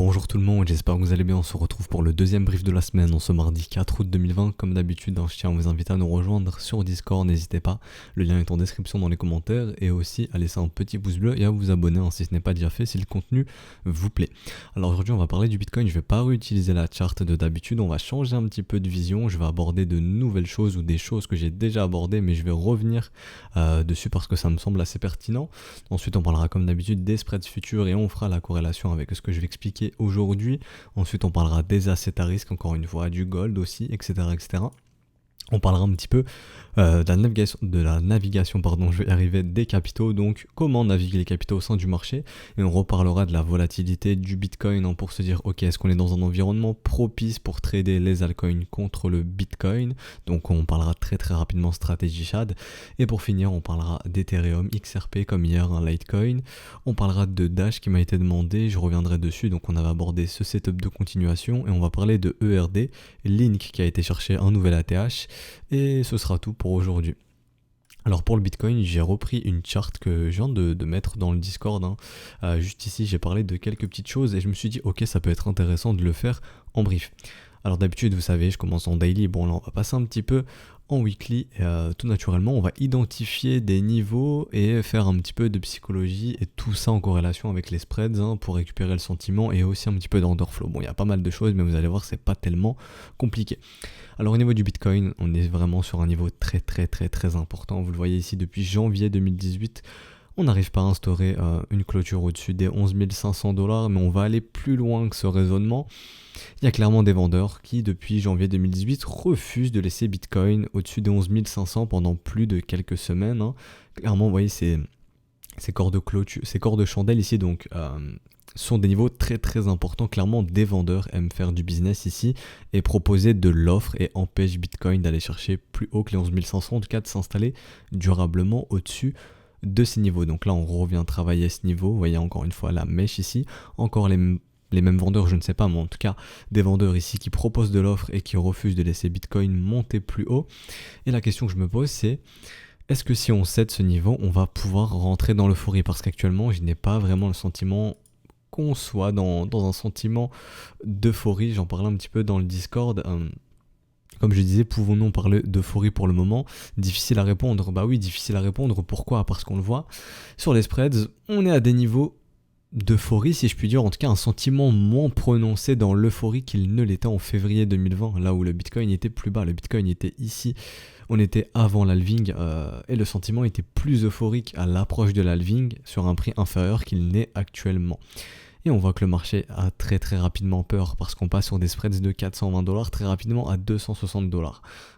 Bonjour tout le monde, j'espère que vous allez bien. On se retrouve pour le deuxième brief de la semaine en ce mardi 4 août 2020. Comme d'habitude, je tiens à vous inviter à nous rejoindre sur Discord, n'hésitez pas. Le lien est en description dans les commentaires et aussi à laisser un petit pouce bleu et à vous abonner si ce n'est pas déjà fait, si le contenu vous plaît. Alors aujourd'hui, on va parler du Bitcoin. Je ne vais pas réutiliser la charte de d'habitude, on va changer un petit peu de vision. Je vais aborder de nouvelles choses ou des choses que j'ai déjà abordées, mais je vais revenir dessus parce que ça me semble assez pertinent. Ensuite, on parlera comme d'habitude des spreads futurs et on fera la corrélation avec ce que je vais expliquer aujourd'hui. Ensuite, on parlera des assets à risque, encore une fois, du gold aussi, etc. etc. On parlera un petit peu de la navigation, je vais y arriver, des capitaux, donc comment naviguer les capitaux au sein du marché, et on reparlera de la volatilité du Bitcoin pour se dire ok, est-ce qu'on est dans un environnement propice pour trader les altcoins contre le Bitcoin. Donc on parlera très rapidement stratégie SHAD, et pour finir on parlera d'Ethereum, XRP comme hier, un Litecoin. On parlera de Dash qui m'a été demandé, je reviendrai dessus, donc on avait abordé ce setup de continuation, et on va parler de ERD, Link qui a été chercher un nouvel ATH, et ce sera tout pour aujourd'hui. Alors pour le Bitcoin, j'ai repris une charte que je viens de mettre dans le Discord. Juste ici, j'ai parlé de quelques petites choses et je me suis dit ok, ça peut être intéressant de le faire en brief. Alors d'habitude, vous savez, je commence en daily. Bon là, on va passer un petit peu en weekly. Tout naturellement, on va identifier des niveaux et faire un petit peu de psychologie et tout ça en corrélation avec les spreads pour récupérer le sentiment et aussi un petit peu d'order flow. Bon, il y a pas mal de choses, mais vous allez voir, c'est pas tellement compliqué. Alors au niveau du Bitcoin, on est vraiment sur un niveau très important. Vous le voyez ici depuis janvier 2018. On n'arrive pas à instaurer une clôture au-dessus des 11 500 $, mais on va aller plus loin que ce raisonnement. Il y a clairement des vendeurs qui, depuis janvier 2018, refusent de laisser Bitcoin au-dessus des 11 500 pendant plus de quelques semaines. Clairement, vous voyez, ces corps de clôture, ces corps de chandelle ici, donc sont des niveaux très importants. Clairement, des vendeurs aiment faire du business ici et proposer de l'offre et empêchent Bitcoin d'aller chercher plus haut que les 11 500, en tout cas de s'installer durablement au-dessus de ces niveaux. Donc là, on revient travailler ce niveau. Vous voyez encore une fois la mèche ici. Encore les mêmes vendeurs, je ne sais pas, mais en tout cas, des vendeurs ici qui proposent de l'offre et qui refusent de laisser Bitcoin monter plus haut. Et la question que je me pose, c'est est-ce que si on cède ce niveau, on va pouvoir rentrer dans l'euphorie? Parce qu'actuellement, je n'ai pas vraiment le sentiment qu'on soit dans un sentiment d'euphorie. J'en parlais un petit peu dans le Discord. Comme je disais, pouvons-nous parler d'euphorie pour le moment? Difficile à répondre. Bah oui, difficile à répondre. Pourquoi? Parce qu'on le voit. Sur les spreads, on est à des niveaux d'euphorie, si je puis dire, en tout cas un sentiment moins prononcé dans l'euphorie qu'il ne l'était en février 2020, là où le Bitcoin était plus bas. Le Bitcoin était ici, on était avant l'halving, et le sentiment était plus euphorique à l'approche de l'halving sur un prix inférieur qu'il n'est actuellement. Et on voit que le marché a très rapidement peur parce qu'on passe sur des spreads de 420 $ très rapidement à 260 $.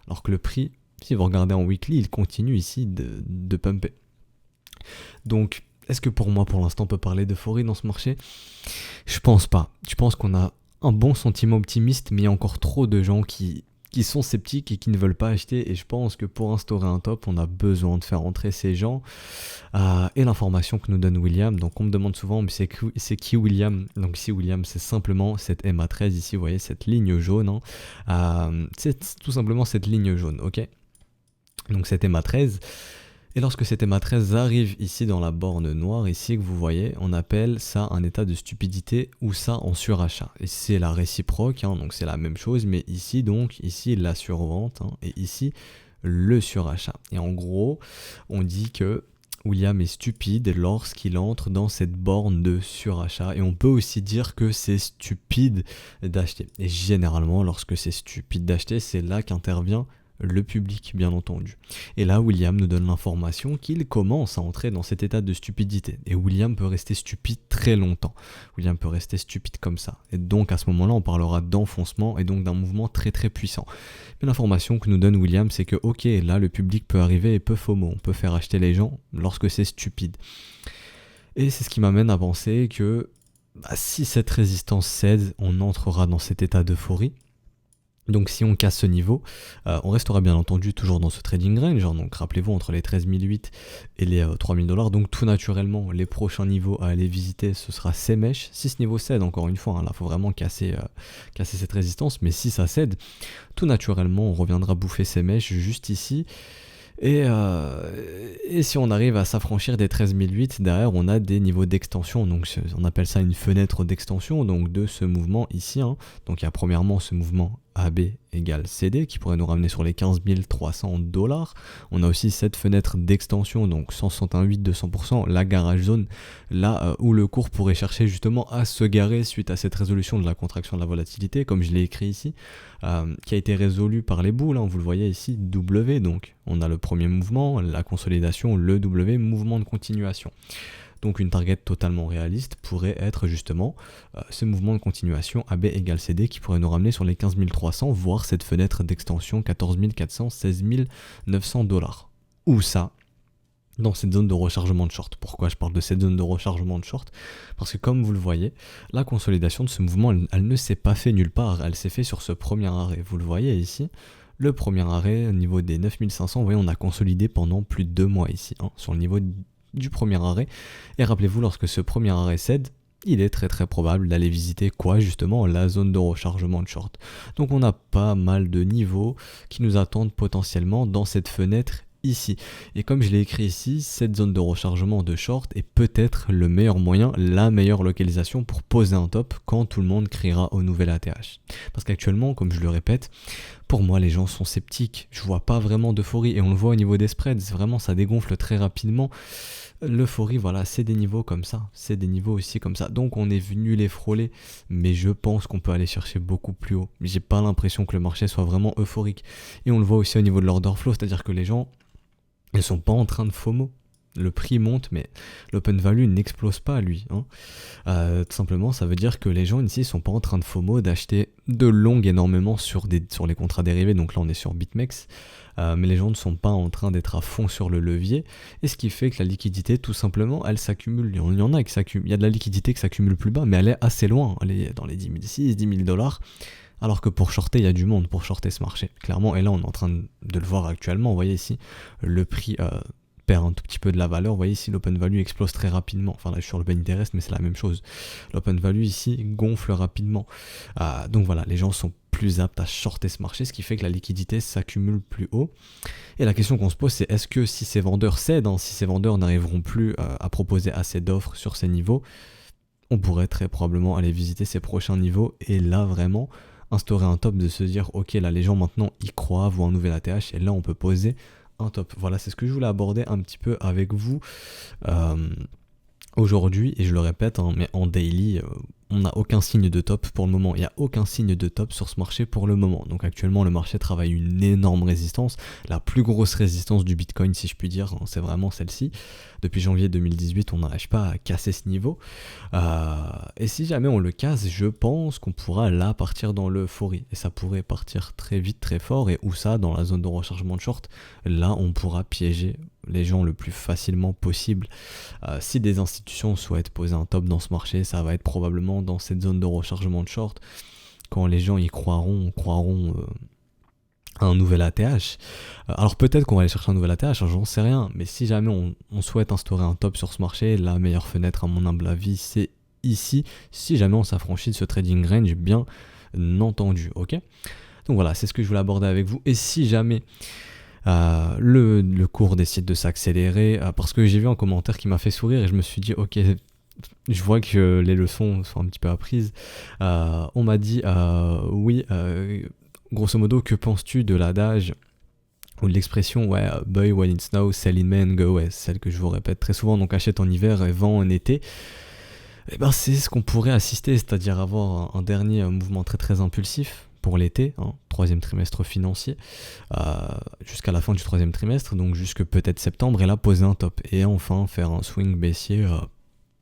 Alors que le prix, si vous regardez en weekly, il continue ici de pumper. Donc, est-ce que pour moi, pour l'instant, on peut parler d'euphorie dans ce marché? Je pense pas. Je pense qu'on a un bon sentiment optimiste, mais il y a encore trop de gens qui sont sceptiques et qui ne veulent pas acheter, et je pense que pour instaurer un top, on a besoin de faire entrer ces gens. Et l'information que nous donne William, donc on me demande souvent, mais c'est qui William? Donc ici William, c'est simplement cette MA13 ici, vous voyez cette ligne jaune, c'est tout simplement cette ligne jaune, ok? Donc cette MA13, et lorsque cette MA13 arrive ici dans la borne noire, ici que vous voyez, on appelle ça un état de stupidité ou ça en surachat. Et c'est la réciproque, donc c'est la même chose, mais ici la survente, et ici le surachat. Et en gros, on dit que William est stupide lorsqu'il entre dans cette borne de surachat, et on peut aussi dire que c'est stupide d'acheter. Et généralement, lorsque c'est stupide d'acheter, c'est là qu'intervient le public, bien entendu. Et là, William nous donne l'information qu'il commence à entrer dans cet état de stupidité. Et William peut rester stupide très longtemps. William peut rester stupide comme ça. Et donc, à ce moment-là, on parlera d'enfoncement et donc d'un mouvement très puissant. Mais l'information que nous donne William, c'est que, ok, là, le public peut arriver et peut FOMO. On peut faire acheter les gens lorsque c'est stupide. Et c'est ce qui m'amène à penser que si cette résistance cède, on entrera dans cet état d'euphorie. Donc si on casse ce niveau, on restera bien entendu toujours dans ce trading range, donc rappelez-vous entre les 13 008 et les 3 000 $, donc tout naturellement les prochains niveaux à aller visiter ce sera ces mèches. Si ce niveau cède, encore une fois, là il faut vraiment casser cette résistance, mais si ça cède, tout naturellement on reviendra bouffer ces mèches juste ici. Et Et si on arrive à s'affranchir des 13008, derrière on a des niveaux d'extension, donc on appelle ça une fenêtre d'extension donc de ce mouvement ici, hein. Donc il y a premièrement ce mouvement AB égale CD qui pourrait nous ramener sur les 15 300 $. On a aussi cette fenêtre d'extension, donc 168 200%, la garage zone, là où le cours pourrait chercher justement à se garer suite à cette résolution de la contraction de la volatilité, comme je l'ai écrit ici, qui a été résolue par les boules, hein, vous le voyez ici, W, donc on a le premier mouvement, la consolidation, le W, mouvement de continuation. Donc une target totalement réaliste pourrait être justement ce mouvement de continuation AB égale CD qui pourrait nous ramener sur les 15 300, voire cette fenêtre d'extension 14 400, 16 900 $. Où ça? Dans cette zone de rechargement de short. Pourquoi je parle de cette zone de rechargement de short? Parce que comme vous le voyez, la consolidation de ce mouvement, elle ne s'est pas fait nulle part, elle s'est fait sur ce premier arrêt. Vous le voyez ici, le premier arrêt au niveau des 9500, vous voyez, on a consolidé pendant plus de 2 mois ici, hein, sur le niveau du premier arrêt. Et rappelez-vous, lorsque ce premier arrêt cède, il est très très probable d'aller visiter quoi? Justement la zone de rechargement de short. Donc on a pas mal de niveaux qui nous attendent potentiellement dans cette fenêtre ici. Et comme je l'ai écrit ici, cette zone de rechargement de short est peut-être le meilleur moyen, la meilleure localisation pour poser un top quand tout le monde criera au nouvel ATH. Parce qu'actuellement, comme je le répète, pour moi les gens sont sceptiques, je vois pas vraiment d'euphorie et on le voit au niveau des spreads, vraiment ça dégonfle très rapidement. L'euphorie, voilà, c'est des niveaux comme ça, c'est des niveaux aussi comme ça. Donc on est venu les frôler, mais je pense qu'on peut aller chercher beaucoup plus haut. J'ai pas l'impression que le marché soit vraiment euphorique. Et on le voit aussi au niveau de l'order flow, c'est-à-dire que les gens, ils sont pas en train de FOMO. Le prix monte, mais l'open value n'explose pas, lui, hein. Tout simplement, ça veut dire que les gens ici sont pas en train de FOMO, d'acheter de long énormément sur les contrats dérivés. Donc là, on est sur BitMEX. Mais les gens ne sont pas en train d'être à fond sur le levier, et ce qui fait que la liquidité, tout simplement, elle s'accumule. Il y en a qui s'accumulent. Il y a de la liquidité qui s'accumule plus bas, mais elle est assez loin. Elle est dans les 10 600, 10 000 $. Alors que pour shorter, il y a du monde pour shorter ce marché, clairement. Et là, on est en train de le voir actuellement. Vous voyez ici, le prix perd un tout petit peu de la valeur. Vous voyez ici, l'open value explose très rapidement. Enfin, là, je suis sur le Benitez, mais c'est la même chose. L'open value ici gonfle rapidement. Donc voilà, les gens sont plus aptes à shorter ce marché, ce qui fait que la liquidité s'accumule plus haut. Et la question qu'on se pose, c'est est-ce que si ces vendeurs cèdent, si ces vendeurs n'arriveront plus à proposer assez d'offres sur ces niveaux, on pourrait très probablement aller visiter ces prochains niveaux et là vraiment instaurer un top, de se dire ok, là les gens maintenant y croient, voient un nouvel ATH et là on peut poser un top. Voilà, c'est ce que je voulais aborder un petit peu avec vous aujourd'hui, et je le répète, hein, mais en daily, on n'a aucun signe de top pour le moment. Il n'y a aucun signe de top sur ce marché pour le moment. Donc actuellement, le marché travaille une énorme résistance. La plus grosse résistance du Bitcoin, si je puis dire, hein, c'est vraiment celle-ci. Depuis janvier 2018, on n'arrive pas à casser ce niveau. Et si jamais on le casse, je pense qu'on pourra là partir dans l'euphorie. Et ça pourrait partir très vite, très fort. Et où ça, dans la zone de rechargement de short, là, on pourra piéger les gens le plus facilement possible. Si des institutions souhaitent poser un top dans ce marché, ça va être probablement dans cette zone de rechargement de short. Quand les gens y croiront à un nouvel ATH. Alors peut-être qu'on va aller chercher un nouvel ATH, j'en sais rien, mais si jamais on souhaite instaurer un top sur ce marché, la meilleure fenêtre à mon humble avis, c'est ici, si jamais on s'affranchit de ce trading range, bien entendu, ok? Donc voilà, c'est ce que je voulais aborder avec vous. Et si jamais le cours décide de s'accélérer, parce que j'ai vu un commentaire qui m'a fait sourire et je me suis dit ok, je vois que les leçons sont un petit peu apprises. On m'a dit oui, grosso modo, que penses-tu de l'adage ou de l'expression ouais, buy when it snows, sell in May and go west, celle que je vous répète très souvent, donc achète en hiver et vends en été. Et ben c'est ce qu'on pourrait assister, c'est-à-dire avoir un dernier mouvement très très impulsif pour l'été, hein, troisième trimestre financier, jusqu'à la fin du troisième trimestre, donc jusque peut-être septembre, et là poser un top, et enfin faire un swing baissier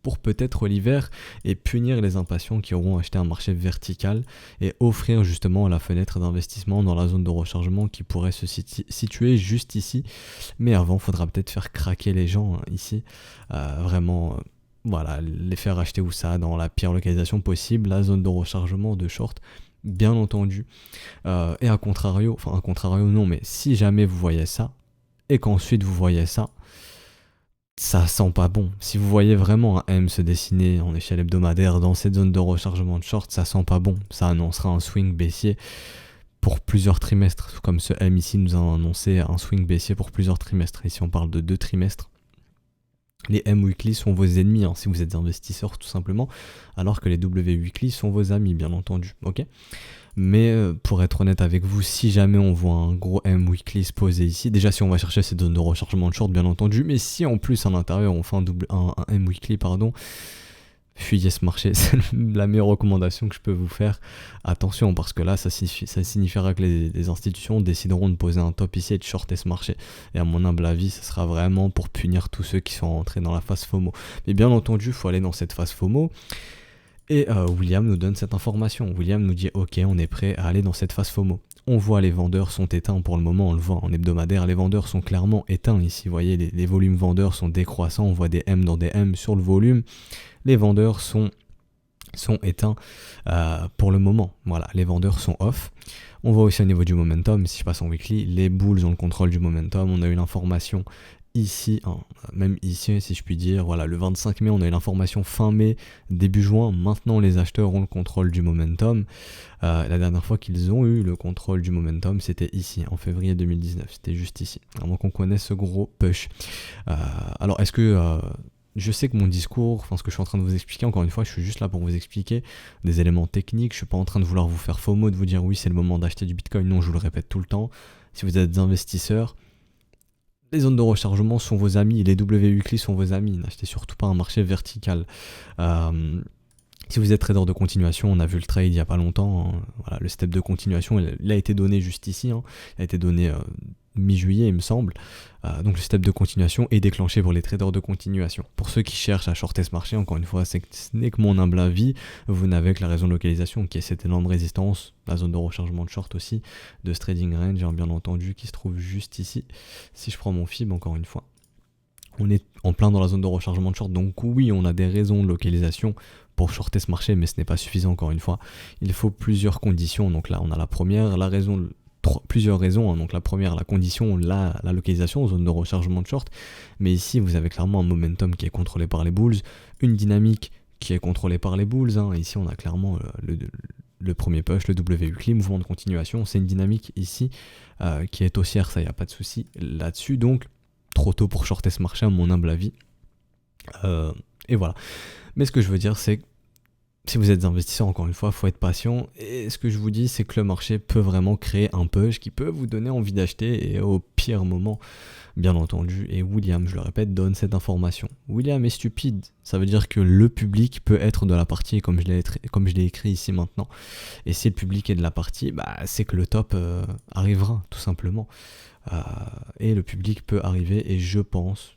pour peut-être l'hiver, et punir les impatients qui auront acheté un marché vertical, et offrir justement la fenêtre d'investissement dans la zone de rechargement qui pourrait se situer juste ici, mais avant, il faudra peut-être faire craquer les gens, hein, ici, vraiment... voilà, les faire acheter où ça, dans la pire localisation possible, la zone de rechargement de short, bien entendu. Et à contrario non, mais si jamais vous voyez ça, et qu'ensuite vous voyez ça, ça sent pas bon. Si vous voyez vraiment un M se dessiner en échelle hebdomadaire dans cette zone de rechargement de short, ça sent pas bon. Ça annoncera un swing baissier pour plusieurs trimestres, comme ce M ici nous a annoncé un swing baissier pour plusieurs trimestres. Ici on parle de 2 trimestres. Les M weekly sont vos ennemis, si vous êtes investisseur tout simplement, alors que les W weekly sont vos amis, bien entendu, ok. Mais pour être honnête avec vous, si jamais on voit un gros M weekly se poser ici, déjà si on va chercher cette zone de rechargement de short, bien entendu, mais si en plus à l'intérieur on fait un M weekly, fuyez ce marché, c'est la meilleure recommandation que je peux vous faire. Attention, parce que là, ça signifiera que les institutions décideront de poser un top ici et de shorter ce marché. Et à mon humble avis, ce sera vraiment pour punir tous ceux qui sont rentrés dans la phase FOMO. Mais bien entendu, il faut aller dans cette phase FOMO. Et William nous donne cette information. William nous dit, ok, on est prêt à aller dans cette phase FOMO. On voit les vendeurs sont éteints pour le moment, on le voit en hebdomadaire, les vendeurs sont clairement éteints ici. Vous voyez, les volumes vendeurs sont décroissants, on voit des M dans des M sur le volume. Les vendeurs sont éteints pour le moment. Voilà, les vendeurs sont off. On voit aussi au niveau du momentum, si je passe en weekly, les bulls ont le contrôle du momentum. On a eu l'information ici, même ici si je puis dire, voilà, le 25 mai, on a eu l'information fin mai, début juin. Maintenant, les acheteurs ont le contrôle du momentum. La dernière fois qu'ils ont eu le contrôle du momentum, c'était ici, en février 2019. C'était juste ici. Avant qu'on connaisse ce gros push. Alors, est-ce que... je sais que mon discours, ce que je suis en train de vous expliquer, encore une fois, je suis juste là pour vous expliquer des éléments techniques. Je suis pas en train de vouloir vous faire FOMO, de vous dire oui, c'est le moment d'acheter du Bitcoin. Non, je vous le répète tout le temps. Si vous êtes des investisseurs, les zones de rechargement sont vos amis, les W weekly sont vos amis. N'achetez surtout pas un marché vertical. Si vous êtes trader de continuation, on a vu le trade il n'y a pas longtemps. Voilà, le step de continuation, il a été donné juste ici. Il a été donné mi-juillet, il me semble. Donc le step de continuation est déclenché pour les traders de continuation. Pour ceux qui cherchent à shorter ce marché, encore une fois, ce n'est que mon humble avis. Vous n'avez que la raison de localisation, qui est cette énorme résistance, la zone de rechargement de short aussi, de ce trading range, bien entendu, qui se trouve juste ici. Si je prends mon FIB, encore une fois. On est en plein dans la zone de rechargement de short, donc oui, on a des raisons de localisation pour shorter ce marché, mais ce n'est pas suffisant, encore une fois. Il faut plusieurs conditions. Donc là, on a la première, plusieurs raisons. Donc la première, la condition, la localisation, zone de rechargement de short. Mais ici, vous avez clairement un momentum qui est contrôlé par les bulls, une dynamique qui est contrôlée par les bulls. Ici, on a clairement le premier push, le W weekly, mouvement de continuation. C'est une dynamique ici qui est haussière, ça, il n'y a pas de souci là-dessus. Donc, trop tôt pour shorter ce marché, à mon humble avis. Et voilà. Mais ce que je veux dire, c'est que si vous êtes investisseur, encore une fois, il faut être patient. Et ce que je vous dis, c'est que le marché peut vraiment créer un push qui peut vous donner envie d'acheter, et au pire moment, bien entendu. Et William, je le répète, donne cette information. William est stupide. Ça veut dire que le public peut être de la partie, comme je l'ai écrit ici maintenant. Et si le public est de la partie, c'est que le top arrivera, tout simplement. Et le public peut arriver, et je pense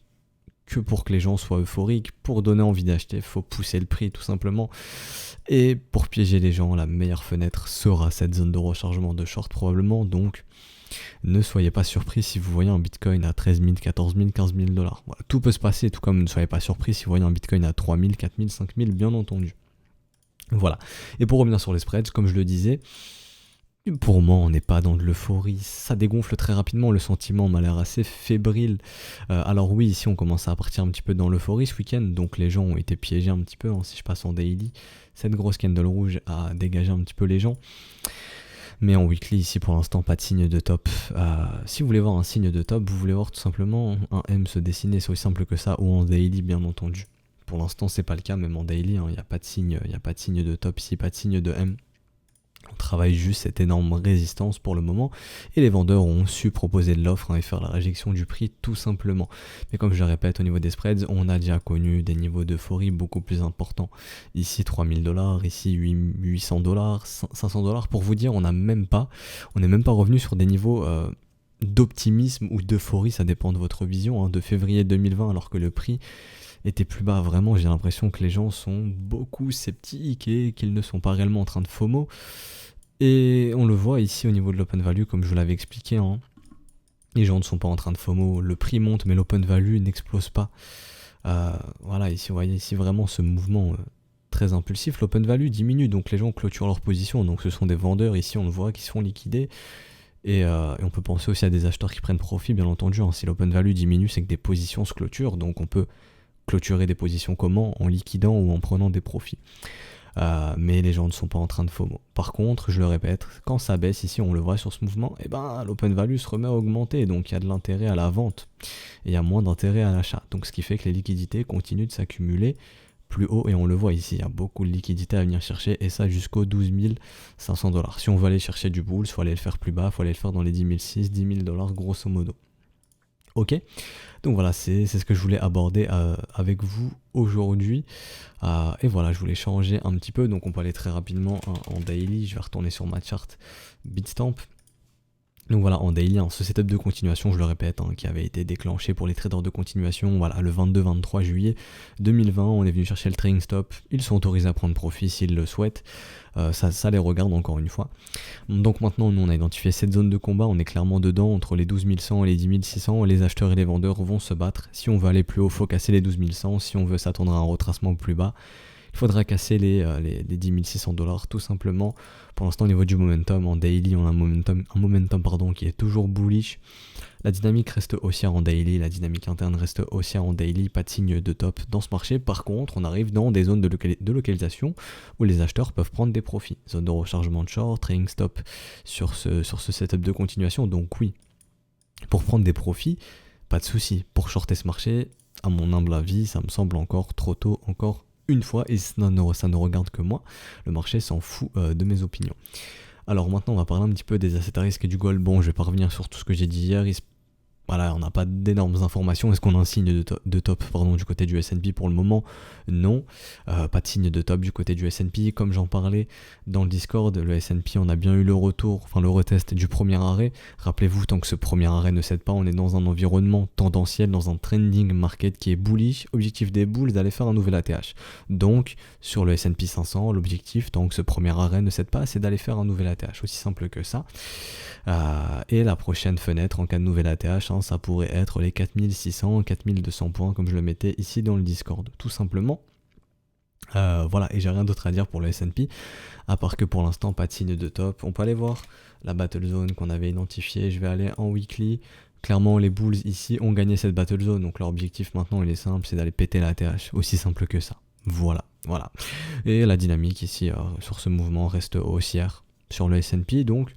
que pour que les gens soient euphoriques, pour donner envie d'acheter, il faut pousser le prix tout simplement. Et pour piéger les gens, la meilleure fenêtre sera cette zone de rechargement de short probablement. Donc ne soyez pas surpris si vous voyez un Bitcoin à 13 000, 14 000, 15 000 $. Voilà, tout peut se passer, tout comme ne soyez pas surpris si vous voyez un Bitcoin à 3 000, 4 000, 5 000, bien entendu. Voilà. Et pour revenir sur les spreads, comme je le disais, pour moi, on n'est pas dans de l'euphorie, ça dégonfle très rapidement, le sentiment m'a l'air assez fébrile. Alors oui, ici on commence à partir un petit peu dans l'euphorie ce week-end, donc les gens ont été piégés un petit peu, si je passe en daily, cette grosse candle rouge a dégagé un petit peu les gens. Mais en weekly, ici pour l'instant, pas de signe de top. Si vous voulez voir un signe de top, vous voulez voir tout simplement un M se dessiner, c'est aussi simple que ça, ou en daily bien entendu. Pour l'instant, c'est pas le cas, même en daily, il n'y a pas de signe de top ici, pas de signe de M. On travaille juste cette énorme résistance pour le moment, et les vendeurs ont su proposer de l'offre et faire la réjection du prix tout simplement. Mais comme je le répète, au niveau des spreads, on a déjà connu des niveaux d'euphorie beaucoup plus importants. Ici 3 000 $, ici 800 $, 500 $. Pour vous dire, on n'est même pas revenu sur des niveaux d'optimisme ou d'euphorie, ça dépend de votre vision, de février 2020, alors que le prix était plus bas. Vraiment, j'ai l'impression que les gens sont beaucoup sceptiques et qu'ils ne sont pas réellement en train de FOMO. Et on le voit ici au niveau de l'open value, comme je vous l'avais expliqué. Les gens ne sont pas en train de FOMO. Le prix monte, mais l'open value n'explose pas. Voilà, ici, vous voyez ici vraiment ce mouvement très impulsif. L'open value diminue, donc les gens clôturent leur position. Donc ce sont des vendeurs ici, on le voit, qui se font liquider. Et on peut penser aussi à des acheteurs qui prennent profit, bien entendu. Si l'open value diminue, c'est que des positions se clôturent. Donc on peut clôturer des positions comment? En liquidant ou en prenant des profits. mais les gens ne sont pas en train de FOMO. Par contre, je le répète, quand ça baisse ici, on le voit sur ce mouvement, et ben l'open value se remet à augmenter, donc il y a de l'intérêt à la vente et il y a moins d'intérêt à l'achat. Donc ce qui fait que les liquidités continuent de s'accumuler plus haut, et on le voit ici, il y a beaucoup de liquidités à venir chercher, et ça jusqu'aux 12 500 $. Si on veut aller chercher du bull, il faut aller le faire plus bas, il faut aller le faire dans les 10 600, 10 000 $ grosso modo. Ok, donc voilà, c'est ce que je voulais aborder avec vous aujourd'hui. Et voilà, je voulais changer un petit peu, donc on peut aller très rapidement en daily. Je vais retourner sur ma charte Bitstamp. Donc voilà, en daily, ce setup de continuation, je le répète, qui avait été déclenché pour les traders de continuation, voilà, le 22-23 juillet 2020, on est venu chercher le trading stop, ils sont autorisés à prendre profit s'ils le souhaitent, ça les regarde encore une fois. Donc maintenant, nous on a identifié cette zone de combat, on est clairement dedans, entre les 12 100 et les 10 600, les acheteurs et les vendeurs vont se battre. Si on veut aller plus haut, il faut casser les 12 100, si on veut s'attendre à un retracement plus bas, il faudra casser les 10 600 $ tout simplement. Pour l'instant, au niveau du momentum, en daily, on a un momentum qui est toujours bullish. La dynamique reste haussière en daily, la dynamique interne reste haussière en daily, pas de signe de top dans ce marché. Par contre, on arrive dans des zones de localisation où les acheteurs peuvent prendre des profits. Zone de rechargement de short, trading stop sur ce setup de continuation. Donc oui, pour prendre des profits, pas de souci. Pour shorter ce marché, à mon humble avis, ça me semble encore trop tôt, encore une fois, et ça ne regarde que moi. Le marché s'en fout de mes opinions. Alors maintenant, on va parler un petit peu des assets à risque et du gold. Bon, je vais pas revenir sur tout ce que j'ai dit hier. Voilà, on n'a pas d'énormes informations. Est-ce qu'on a un signe de top du côté du S&P pour le moment? Non, pas de signe de top du côté du S&P. Comme j'en parlais dans le Discord, le S&P, on a bien eu le retest du premier arrêt. Rappelez-vous, tant que ce premier arrêt ne cède pas, on est dans un environnement tendanciel, dans un trending market qui est bullish. Objectif des bulls, d'aller faire un nouvel ATH. Donc, sur le S&P 500, l'objectif, tant que ce premier arrêt ne cède pas, c'est d'aller faire un nouvel ATH. Aussi simple que ça. Et la prochaine fenêtre en cas de nouvel ATH, ça pourrait être les 4600, 4200 points comme je le mettais ici dans le Discord, tout simplement. Voilà, et j'ai rien d'autre à dire pour le S&P, à part que pour l'instant pas de signe de top. On peut aller voir la battle zone qu'on avait identifiée. Je vais aller en weekly. Clairement les bulls ici ont gagné cette battle zone, donc leur objectif maintenant il est simple, c'est d'aller péter la ATH, aussi simple que ça. Voilà. Et la dynamique ici sur ce mouvement reste haussière sur le S&P, donc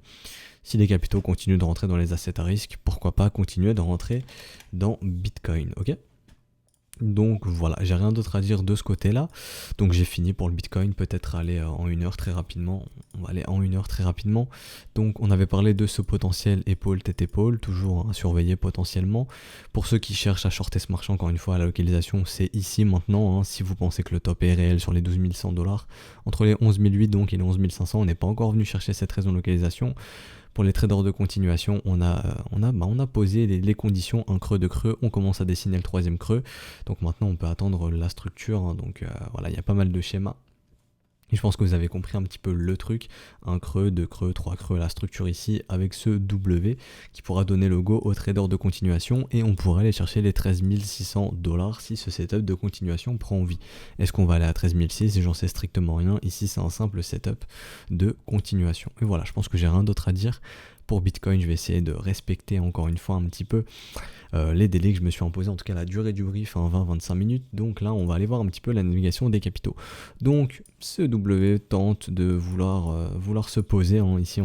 si les capitaux continuent de rentrer dans les assets à risque, pourquoi pas continuer de rentrer dans Bitcoin, ok? Donc voilà, j'ai rien d'autre à dire de ce côté-là. Donc j'ai fini pour le Bitcoin, peut-être aller en 1 heure très rapidement. On va aller en 1 heure très rapidement. Donc on avait parlé de ce potentiel épaule tête épaule, toujours à surveiller potentiellement. Pour ceux qui cherchent à shorter ce marché, encore une fois, la localisation c'est ici maintenant. Si vous pensez que le top est réel sur les 12 100 $, entre les 11 800 donc et les 11 500, on n'est pas encore venu chercher cette raison de localisation. Pour les traders de continuation, on a posé les conditions, un creux de creux, on commence à dessiner le troisième creux. Donc maintenant on peut attendre la structure, donc voilà, il y a pas mal de schémas. Et je pense que vous avez compris un petit peu le truc, un creux, deux creux, trois creux, la structure ici avec ce W qui pourra donner le go aux traders de continuation, et on pourrait aller chercher les 13 600 $ si ce setup de continuation prend vie. Est-ce qu'on va aller à 13 600? J'en sais strictement rien, ici c'est un simple setup de continuation. Et voilà, je pense que j'ai rien d'autre à dire. Pour Bitcoin, je vais essayer de respecter encore une fois un petit peu les délais que je me suis imposé, en tout cas la durée du brief, 20-25 minutes. Donc là, on va aller voir un petit peu la navigation des capitaux. Donc, ce W tente de vouloir se poser. Ici,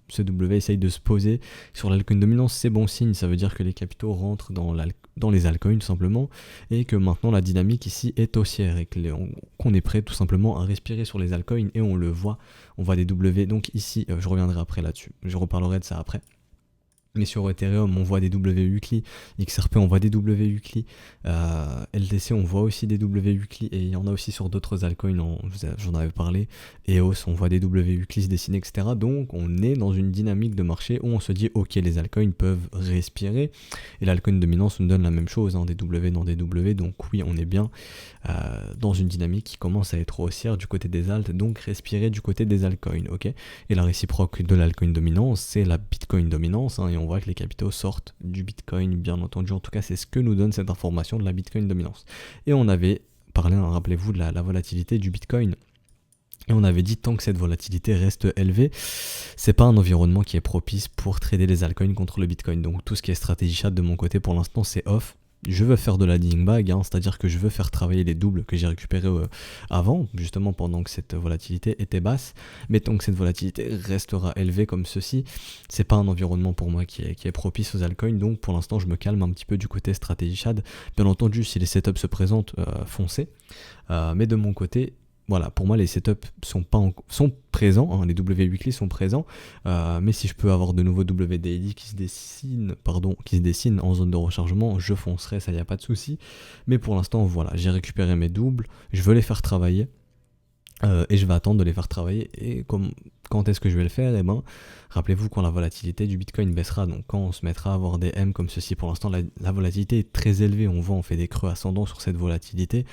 ce W essaye de se poser sur l'alcoin dominance. C'est bon signe, ça veut dire que les capitaux rentrent dans les altcoins tout simplement, et que maintenant la dynamique ici est haussière, et qu'on est prêt tout simplement à respirer sur les altcoins, et on le voit, on voit des W. Donc ici, je reviendrai après là-dessus, je reparlerai de ça après. Mais sur Ethereum, on voit des W weekly, XRP, on voit des W weekly, LTC, on voit aussi des W weekly, et il y en a aussi sur d'autres altcoins, j'en avais parlé, EOS, on voit des W weekly se dessiner, etc. Donc on est dans une dynamique de marché où on se dit, ok, les altcoins peuvent respirer, et l'altcoin dominance nous donne la même chose, des W dans des W, donc oui, on est bien dans une dynamique qui commence à être haussière du côté des alts, donc respirer du côté des altcoins, ok. Et la réciproque de l'altcoin dominance, c'est la Bitcoin dominance, et on voit que les capitaux sortent du Bitcoin, bien entendu. En tout cas, c'est ce que nous donne cette information de la Bitcoin dominance. Et on avait parlé, rappelez-vous, de la volatilité du Bitcoin. Et on avait dit, tant que cette volatilité reste élevée, c'est pas un environnement qui est propice pour trader les altcoins contre le Bitcoin. Donc tout ce qui est stratégie chat de mon côté, pour l'instant, c'est off. je veux faire de la dingbat, c'est-à-dire que je veux faire travailler les doubles que j'ai récupérés avant, justement pendant que cette volatilité était basse, mais tant que cette volatilité restera élevée comme ceci, c'est pas un environnement pour moi qui est propice aux altcoins, donc pour l'instant je me calme un petit peu du côté stratégie Shad. Bien entendu, si les setups se présentent, foncez, mais de mon côté, voilà, pour moi les setups sont présents, hein, les W weekly sont présents, mais si je peux avoir de nouveaux W daily qui se dessinent en zone de rechargement, je foncerai, ça y a pas de souci. Mais pour l'instant, voilà, j'ai récupéré mes doubles, je veux les faire travailler. Et je vais attendre de les faire travailler. Et quand est-ce que je vais le faire? Eh ben, rappelez-vous quand la volatilité du Bitcoin baissera, donc quand on se mettra à avoir des M comme ceci. Pour l'instant, la volatilité est très élevée, on voit, on fait des creux ascendants sur cette volatilité,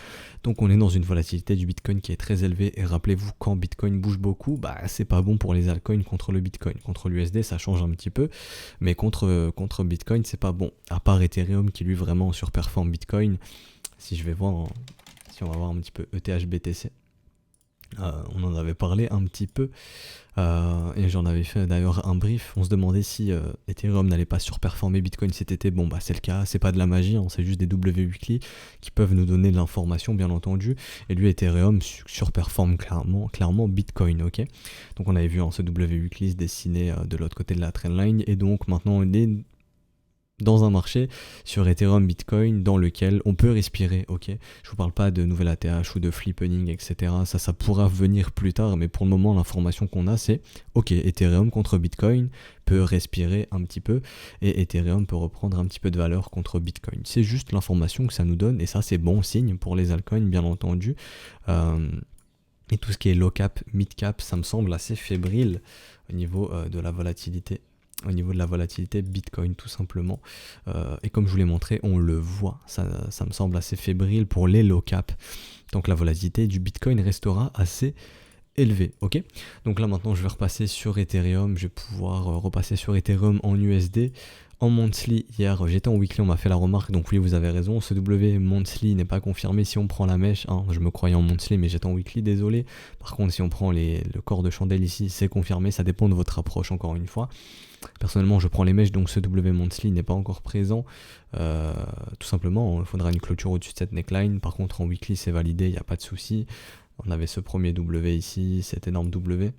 donc on est dans une volatilité du Bitcoin qui est très élevée. Et rappelez-vous, quand Bitcoin bouge beaucoup, bah c'est pas bon pour les altcoins contre le Bitcoin. Contre l'USD, ça change un petit peu, mais contre Bitcoin, c'est pas bon. À part Ethereum qui lui vraiment surperforme Bitcoin. Si je vais voir, si on va voir un petit peu ETH-BTC. On en avait parlé un petit peu et j'en avais fait d'ailleurs un brief. On se demandait si Ethereum n'allait pas surperformer Bitcoin cet été. Bon bah c'est le cas, c'est pas de la magie, hein, c'est juste des W weekly qui peuvent nous donner de l'information bien entendu. Et lui Ethereum surperforme clairement Bitcoin, ok. Donc on avait vu ce W weekly se dessiner de l'autre côté de la trendline, et donc maintenant on est dans un marché sur Ethereum Bitcoin dans lequel on peut respirer, ok. Je vous parle pas de nouvelle ATH ou de flippening, etc. Ça pourra venir plus tard, mais pour le moment l'information qu'on a c'est ok, Ethereum contre Bitcoin peut respirer un petit peu et Ethereum peut reprendre un petit peu de valeur contre Bitcoin. C'est juste l'information que ça nous donne, et ça c'est bon signe pour les altcoins bien entendu. Et tout ce qui est low cap, mid cap, ça me semble assez fébrile au niveau de la volatilité. Au niveau de la volatilité Bitcoin tout simplement, et comme je vous l'ai montré, on le voit, ça me semble assez fébrile pour les low cap, donc la volatilité du Bitcoin restera assez élevée, ok. Donc là maintenant je vais repasser sur Ethereum, je vais pouvoir repasser sur Ethereum en USD. En monthly, hier j'étais en weekly, on m'a fait la remarque, donc oui vous avez raison, ce W monthly n'est pas confirmé si on prend la mèche, hein. Je me croyais en monthly mais j'étais en weekly, désolé. Par contre si on prend le corps de chandelle ici, c'est confirmé, ça dépend de votre approche encore une fois. Personnellement je prends les mèches, donc ce W monthly n'est pas encore présent, tout simplement il faudra une clôture au-dessus de cette neckline. Par contre en weekly c'est validé, il n'y a pas de souci. On avait ce premier W ici, cet énorme W.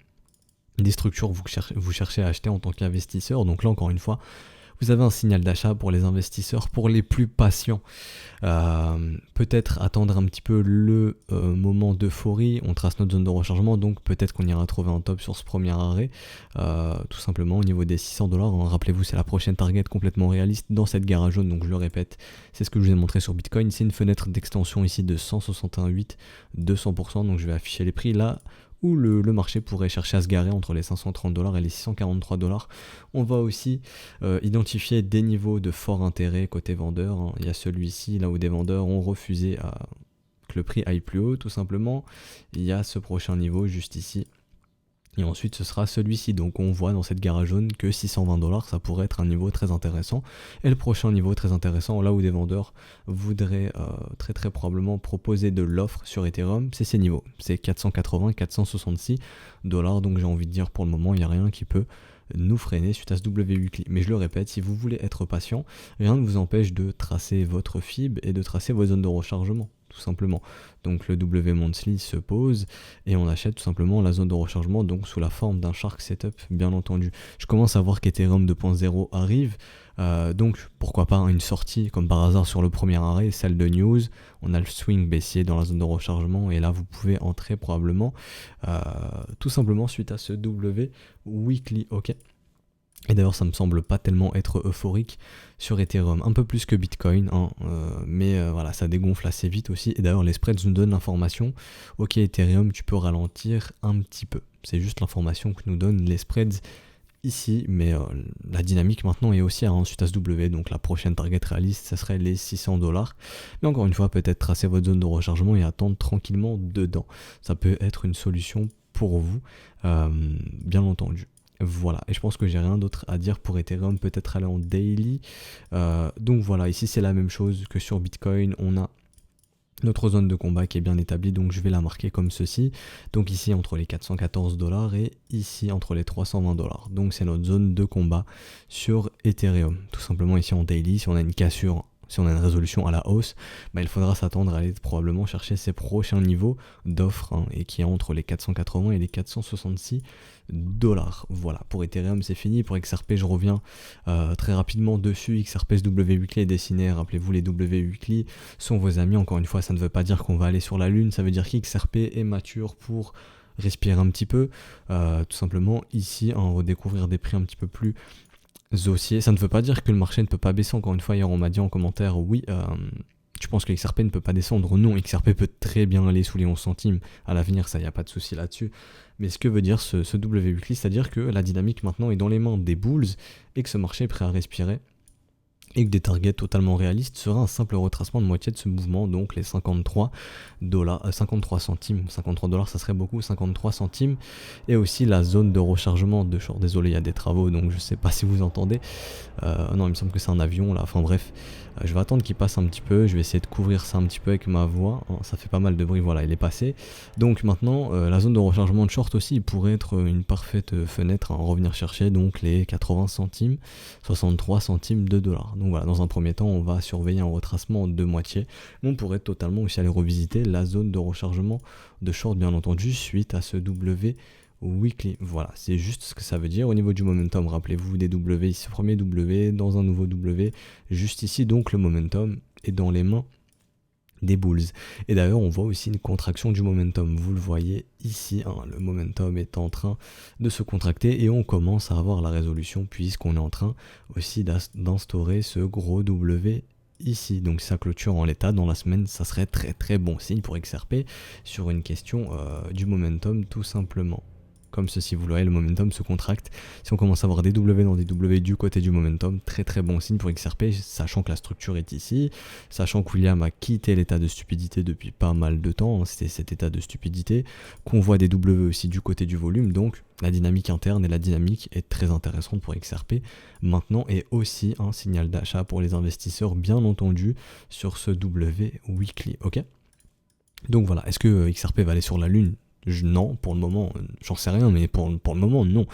Des structures vous cherchez à acheter en tant qu'investisseur, donc là encore une fois vous avez un signal d'achat pour les investisseurs, pour les plus patients. Peut-être attendre un petit peu le moment d'euphorie, on trace notre zone de rechargement, donc peut-être qu'on ira trouver un top sur ce premier arrêt, tout simplement au niveau des 600$, hein. Rappelez-vous, c'est la prochaine target complètement réaliste dans cette gare jaune, donc je le répète, c'est ce que je vous ai montré sur Bitcoin, c'est une fenêtre d'extension ici de 168, 200%, donc je vais afficher les prix là, où le marché pourrait chercher à se garer entre les 530$ et les 643$. On va aussi identifier des niveaux de fort intérêt côté vendeur, hein. Il y a celui-ci, là où des vendeurs ont refusé que le prix aille plus haut, tout simplement. Il y a ce prochain niveau juste ici. Et ensuite ce sera celui-ci, donc on voit dans cette gare jaune que 620$ ça pourrait être un niveau très intéressant, et le prochain niveau très intéressant, là où des vendeurs voudraient très probablement proposer de l'offre sur Ethereum, c'est ces niveaux, c'est 480-466$, donc j'ai envie de dire pour le moment il n'y a rien qui peut nous freiner suite à ce W weekly. Mais je le répète, si vous voulez être patient, rien ne vous empêche de tracer votre FIB et de tracer vos zones de rechargement, tout simplement. Donc le W monthly se pose et on achète tout simplement la zone de rechargement, donc sous la forme d'un Shark Setup bien entendu. Je commence à voir qu'Ethereum 2.0 arrive, donc pourquoi pas une sortie comme par hasard sur le premier arrêt, celle de news. On a le swing baissier dans la zone de rechargement et là vous pouvez entrer probablement tout simplement suite à ce W weekly, ok. Et d'ailleurs ça me semble pas tellement être euphorique sur Ethereum, un peu plus que Bitcoin, hein, mais voilà, ça dégonfle assez vite aussi. Et d'ailleurs les spreads nous donnent l'information, ok Ethereum tu peux ralentir un petit peu, c'est juste l'information que nous donnent les spreads ici, mais la dynamique maintenant est aussi à suite à ce W, donc la prochaine target réaliste ça serait les 600$. Mais encore une fois, peut-être tracer votre zone de rechargement et attendre tranquillement dedans, ça peut être une solution pour vous, bien entendu. Voilà, et je pense que j'ai rien d'autre à dire pour Ethereum, peut-être aller en daily. Donc voilà, ici c'est la même chose que sur Bitcoin, on a notre zone de combat qui est bien établie, donc je vais la marquer comme ceci. Donc ici entre les 414$ et ici entre les 320$. Donc c'est notre zone de combat sur Ethereum. Tout simplement ici en daily, si on a une cassure si on a une résolution à la hausse, bah, il faudra s'attendre à aller probablement chercher ces prochains niveaux d'offres, hein, et qui est entre les 480 et les 466 $. Voilà, pour Ethereum c'est fini. Pour XRP je reviens très rapidement dessus. XRP W Weekly est dessiné, rappelez-vous, les W Weekly sont vos amis. Encore une fois, ça ne veut pas dire qu'on va aller sur la lune, ça veut dire qu'XRP est mature pour respirer un petit peu, tout simplement ici, hein, redécouvrir des prix un petit peu plus haussiers. Ça ne veut pas dire que le marché ne peut pas baisser. Encore une fois, hier on m'a dit en commentaire, oui, tu penses que XRP ne peut pas descendre? Non, XRP peut très bien aller sous les 11 centimes à l'avenir, ça, il n'y a pas de souci là-dessus. Mais ce que veut dire ce W Weekly, c'est-à-dire que la dynamique maintenant est dans les mains des bulls et que ce marché est prêt à respirer, et que des targets totalement réalistes sera un simple retracement de moitié de ce mouvement, donc les 53 centimes, 53 $, ça serait beaucoup, 53 centimes, et aussi la zone de rechargement de short. Désolé, il y a des travaux, donc je sais pas si vous entendez. Non, il me semble que c'est un avion là, enfin bref, je vais attendre qu'il passe un petit peu, je vais essayer de couvrir ça un petit peu avec ma voix, hein, ça fait pas mal de bruit, voilà, il est passé. Donc maintenant, la zone de rechargement de short aussi, il pourrait être une parfaite fenêtre à en revenir chercher, donc les 80 centimes, 63 centimes de dollars. Donc voilà, dans un premier temps, on va surveiller un retracement de moitié, mais on pourrait totalement aussi aller revisiter la zone de rechargement de short, bien entendu, suite à ce W Weekly. Voilà, c'est juste ce que ça veut dire. Au niveau du momentum, rappelez-vous des W, ici premier W, dans un nouveau W, juste ici, donc le momentum est dans les mains des bulls. Et d'ailleurs, on voit aussi une contraction du momentum. Vous le voyez ici, hein, le momentum est en train de se contracter et on commence à avoir la résolution puisqu'on est en train aussi d'instaurer ce gros W ici. Donc si ça clôture en l'état dans la semaine, ça serait très très bon signe pour XRP sur une question du momentum tout simplement. Comme ceci, vous le voyez, le momentum se contracte. Si on commence à avoir des W dans des W du côté du momentum, très très bon signe pour XRP, sachant que la structure est ici, sachant que William a quitté l'état de stupidité depuis pas mal de temps, hein, c'était cet état de stupidité, qu'on voit des W aussi du côté du volume, donc la dynamique interne et la dynamique est très intéressante pour XRP maintenant, et aussi un signal d'achat pour les investisseurs, bien entendu, sur ce W Weekly, ok? Donc voilà, est-ce que XRP va aller sur la lune? Non, pour le moment, j'en sais rien, mais pour le moment, non.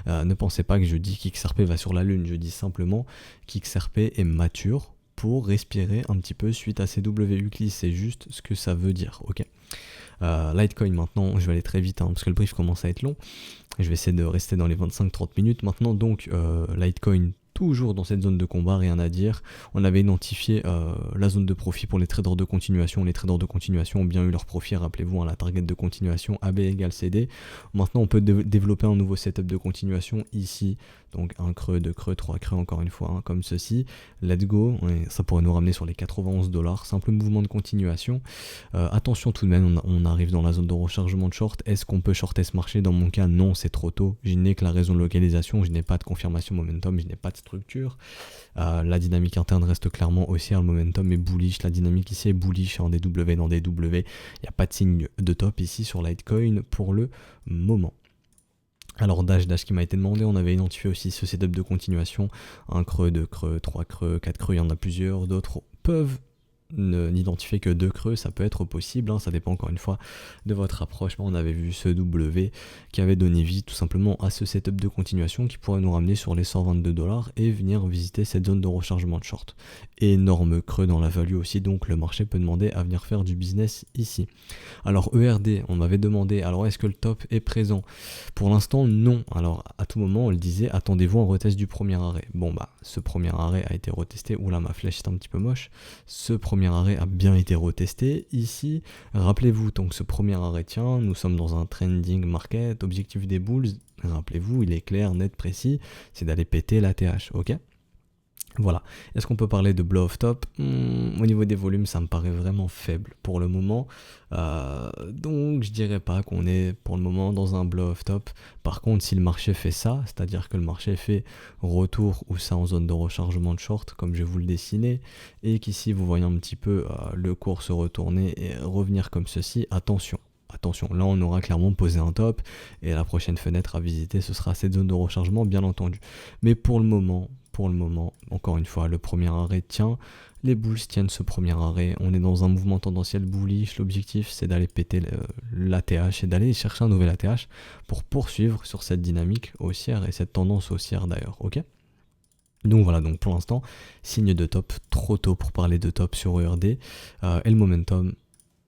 Ne pensez pas que je dis qu'XRP va sur la lune, je dis simplement qu'XRP est mature pour respirer un petit peu suite à ces W Weekly, c'est juste ce que ça veut dire, ok. Litecoin maintenant, je vais aller très vite, hein, parce que le brief commence à être long, je vais essayer de rester dans les 25-30 minutes maintenant, donc Litecoin toujours dans cette zone de combat, rien à dire. On avait identifié la zone de profit pour les traders de continuation. Les traders de continuation ont bien eu leur profit, rappelez-vous, hein, la target de continuation AB égale CD. Maintenant on peut développer un nouveau setup de continuation ici, donc un creux, deux creux, trois creux encore une fois, hein, comme ceci. Let's go, ouais, ça pourrait nous ramener sur les 91 $, simple mouvement de continuation. Attention tout de même, on arrive dans la zone de rechargement de short. Est-ce qu'on peut shorter ce marché? Dans mon cas, non, c'est trop tôt. Je n'ai que la raison de localisation, je n'ai pas de confirmation momentum, je n'ai pas de structure. La dynamique interne reste clairement haussière, le momentum est bullish, la dynamique ici est bullish en DW, dans DW. Il n'y a pas de signe de top ici sur Litecoin pour le moment. Alors Dash qui m'a été demandé, on avait identifié aussi ce setup de continuation, un creux, deux creux, trois creux, quatre creux, il y en a plusieurs, d'autres peuvent n'identifier que deux creux, ça peut être possible, hein, ça dépend encore une fois de votre approche. On avait vu ce W qui avait donné vie tout simplement à ce setup de continuation qui pourrait nous ramener sur les 122 $ et venir visiter cette zone de rechargement de short. Énorme creux dans la value aussi, donc le marché peut demander à venir faire du business ici. Alors ERD, on m'avait demandé, alors est-ce que le top est présent? Pour l'instant non, alors à tout moment on le disait, attendez-vous un retest du premier arrêt. Bon bah ce premier arrêt a été retesté, oula ma flèche est un petit peu moche, ce premier arrêt a bien été retesté ici. Rappelez-vous, donc ce premier arrêt tient, nous sommes dans un trending market, objectif des bulls, rappelez-vous, il est clair, net, précis, c'est d'aller péter la TH, ok? Voilà. Est-ce qu'on peut parler de blow off top? Au niveau des volumes, ça me paraît vraiment faible pour le moment. Donc je dirais pas qu'on est pour le moment dans un blow off top. Par contre, si le marché fait ça, c'est-à-dire que le marché fait retour ou ça en zone de rechargement de short, comme je vais vous le dessiner, et qu'ici vous voyez un petit peu le cours se retourner et revenir comme ceci, attention. Attention, là on aura clairement posé un top et la prochaine fenêtre à visiter ce sera cette zone de rechargement bien entendu. Mais pour le moment, encore une fois, le premier arrêt tient, les bulls tiennent ce premier arrêt, on est dans un mouvement tendanciel bullish, l'objectif c'est d'aller péter l'ATH et d'aller chercher un nouvel ATH pour poursuivre sur cette dynamique haussière et cette tendance haussière d'ailleurs, ok? Donc voilà, donc pour l'instant, signe de top, trop tôt pour parler de top sur ERD. Et le momentum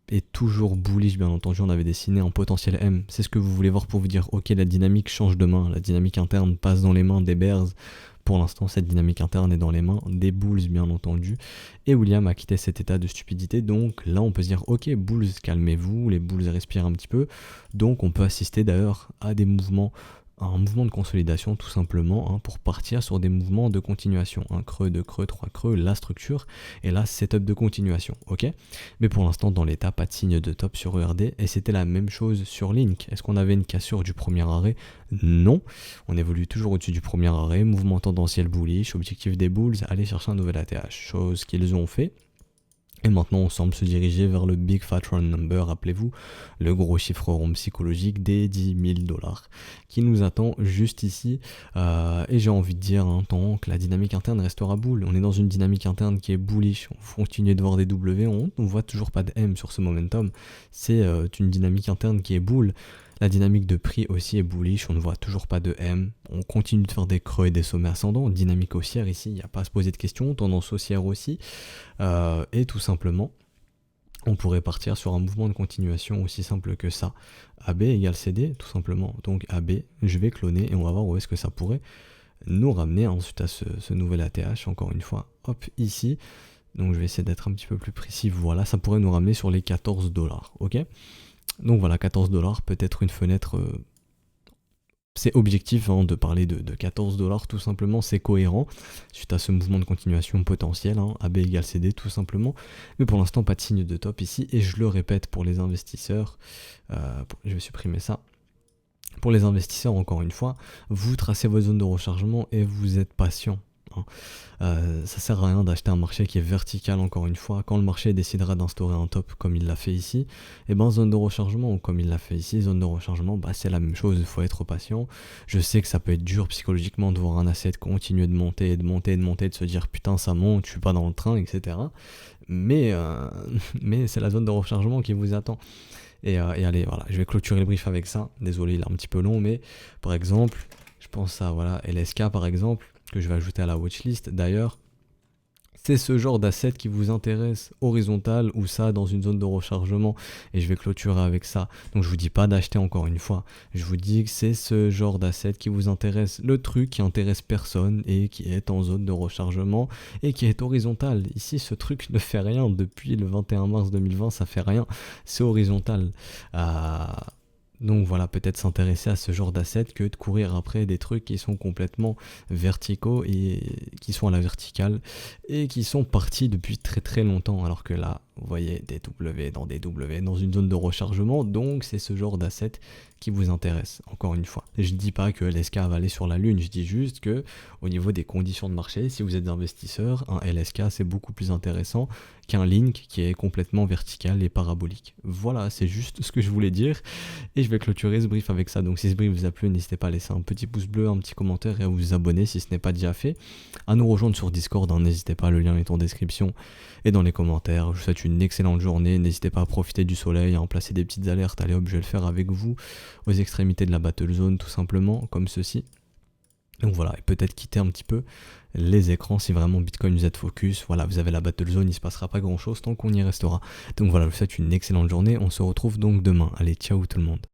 est toujours bullish, bien entendu. On avait dessiné un potentiel M. C'est ce que vous voulez voir pour vous dire, ok, la dynamique change de main. La dynamique interne passe dans les mains des Bears. Pour l'instant, cette dynamique interne est dans les mains des Bulls, bien entendu. Et William a quitté cet état de stupidité. Donc là, on peut se dire, ok, Bulls, calmez-vous. Les Bulls respirent un petit peu. Donc on peut assister d'ailleurs à des mouvements, un mouvement de consolidation tout simplement, pour partir sur des mouvements de continuation. Un creux, deux creux, trois creux, la structure. Et là, setup de continuation, ok. Mais pour l'instant, dans l'état, pas de signe de top sur ERD. Et c'était la même chose sur Link. Est-ce qu'on avait une cassure du premier arrêt? Non. On évolue toujours au-dessus du premier arrêt. Mouvement tendanciel bullish. Objectif des Bulls, aller chercher un nouvel ATH. Chose qu'ils ont fait. Et maintenant, on semble se diriger vers le Big Fat Round Number, rappelez-vous, le gros chiffre rond psychologique des 10 000 $ qui nous attend juste ici. Et j'ai envie de dire, tant que la dynamique interne restera bull. On est dans une dynamique interne qui est bullish. On continue de voir des W, on voit toujours pas de M sur ce momentum. C'est une dynamique interne qui est bull. La dynamique de prix aussi est bullish, on ne voit toujours pas de M. On continue de faire des creux et des sommets ascendants. Dynamique haussière ici, il n'y a pas à se poser de questions. Tendance haussière aussi. Et tout simplement, on pourrait partir sur un mouvement de continuation aussi simple que ça. AB égale CD, tout simplement. Donc AB, je vais cloner et on va voir où est-ce que ça pourrait nous ramener ensuite à ce nouvel ATH, encore une fois. Hop, ici. Donc je vais essayer d'être un petit peu plus précis. Voilà, ça pourrait nous ramener sur les 14 $, ok? Donc voilà, 14 $, peut-être une fenêtre. C'est objectif de parler de 14 $, tout simplement, c'est cohérent suite à ce mouvement de continuation potentiel, AB égale CD tout simplement. Mais pour l'instant, pas de signe de top ici, et je le répète pour les investisseurs, je vais supprimer ça. Pour les investisseurs, encore une fois, vous tracez vos zones de rechargement et vous êtes patient. Ça sert à rien d'acheter un marché qui est vertical, encore une fois. Quand le marché décidera d'instaurer un top comme il l'a fait ici, et zone de rechargement, ou comme il l'a fait ici, zone de rechargement, c'est la même chose, il faut être patient. Je sais que ça peut être dur psychologiquement de voir un asset continuer de monter, de monter, de monter, de se dire putain ça monte, je suis pas dans le train, etc. Mais c'est la zone de rechargement qui vous attend. Et allez, voilà, je vais clôturer le brief avec ça. Désolé, il est un petit peu long, mais par exemple, je pense à LSK par exemple, que je vais ajouter à la watchlist d'ailleurs. C'est ce genre d'asset qui vous intéresse, horizontal ou ça dans une zone de rechargement, et je vais clôturer avec ça. Donc je vous dis pas d'acheter, encore une fois, je vous dis que c'est ce genre d'asset qui vous intéresse, le truc qui intéresse personne et qui est en zone de rechargement et qui est horizontal. Ici ce truc ne fait rien depuis le 21 mars 2020, ça fait rien, c'est horizontal. Donc voilà, peut-être s'intéresser à ce genre d'assets que de courir après des trucs qui sont complètement verticaux et qui sont à la verticale et qui sont partis depuis très très longtemps. Alors que là, vous voyez des W dans une zone de rechargement, donc c'est ce genre d'asset qui vous intéresse, encore une fois. Et je ne dis pas que LSK va aller sur la lune, je dis juste que au niveau des conditions de marché, si vous êtes investisseur, un LSK c'est beaucoup plus intéressant qu'un Link qui est complètement vertical et parabolique. Voilà, c'est juste ce que je voulais dire, et je vais clôturer ce brief avec ça. Donc si ce brief vous a plu, n'hésitez pas à laisser un petit pouce bleu, un petit commentaire et à vous abonner si ce n'est pas déjà fait, à nous rejoindre sur Discord, n'hésitez pas, le lien est en description et dans les commentaires. Je vous souhaite une excellente journée, n'hésitez pas à profiter du soleil, à en placer des petites alertes. Allez hop, je vais le faire avec vous aux extrémités de la battle zone tout simplement, comme ceci. Donc voilà, et peut-être quitter un petit peu les écrans si vraiment Bitcoin vous êtes focus. Voilà, vous avez la battle zone, il se passera pas grand chose tant qu'on y restera. Donc voilà, je vous souhaite une excellente journée, on se retrouve donc demain. Allez, ciao tout le monde.